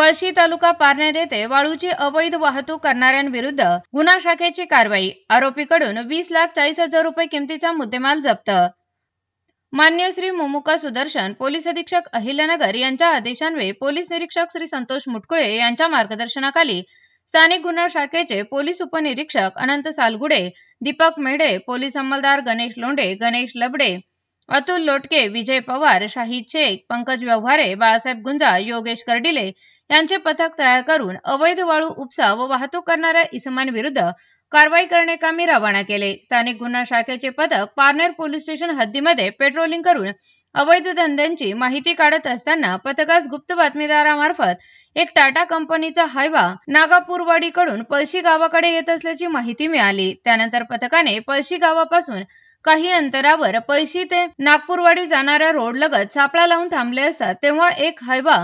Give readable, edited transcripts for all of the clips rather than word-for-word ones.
पळशी तालुका पारनेर येथे वाळूची अवैध वाहतूक करणाऱ्यांविरुद्ध गुन्हा शाखेची कारवाई। आरोपीकडून 20,40,000 रुपये किमतीचा मुद्देमाल जप्त। मान्य श्री मोमुका सुदर्शन पोलीस अधीक्षक अहिल्यानगर यांच्या आदेशान्वये पोलीस निरीक्षक श्री संतोष मुटकुळे यांच्या मार्गदर्शनाखाली स्थानिक गुन्हा शाखेचे पोलीस उपनिरीक्षक अनंत सालगुडे, दीपक मेढे, पोलीस अंमलदार गणेश लोंढे, गणेश लबडे, अतुल लोटके, विजय पवार, शाहिद शेख, पंकज व्यवहारे, बाळासाहेब गुंजा, योगेश कर्डिले यांचे पथक तयार करून अवैध वाळू उपसा व वाहतूक करणाऱ्या इसमांविरुद्ध कारवाई करण्याकामी रवाना केले। स्थानिक गुन्हा शाखेचे पथक पारनेर पोलीस स्टेशन हद्दीमध्ये पेट्रोलिंग करून अवैध धंद्यांची माहिती काढत असताना पथकास गुप्त बातमीदारामार्फत एक टाटा कंपनीचा हायवा नागापूरवाडीकडून पळशी गावाकडे येत असल्याची माहिती मिळाली। त्यानंतर पथकाने पळशी गावापासून काही अंतरावर पळशी ते नागपूरवाडी जाणाऱ्या रोडलगत सापळा लावून थांबले असता तेव्हा एक हायवा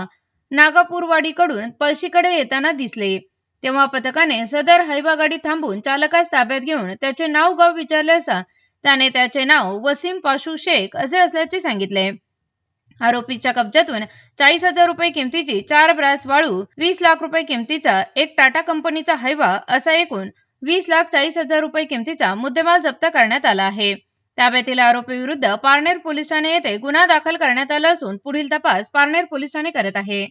नागापूरवाडीकडून पळशीकडे येताना दिसले। तेव्हा पथकाने सदर हायवा गाडी थांबून चालकास ताब्यात घेऊन त्याचे नाव गाव विचारले असता त्याने त्याचे नाव वसीम पाशू शेख असे असल्याचे सांगितले। आरोपीच्या कब्जातून 40,000 रुपये किमतीची 4 ब्रास वाळू, 20 लाख रुपये किमतीचा एक टाटा कंपनीचा हायवा असा एकूण 20,40,000 रुपये किमतीचा मुद्देमाल जप्त करण्यात आला आहे। ताब्यातील आरोपीविरुद्ध पारनेर पोलीस ठाणे येथे गुन्हा दाखल करण्यात आला असून पुढील तपास पारनेर पोलीस ठाणे करत आहे।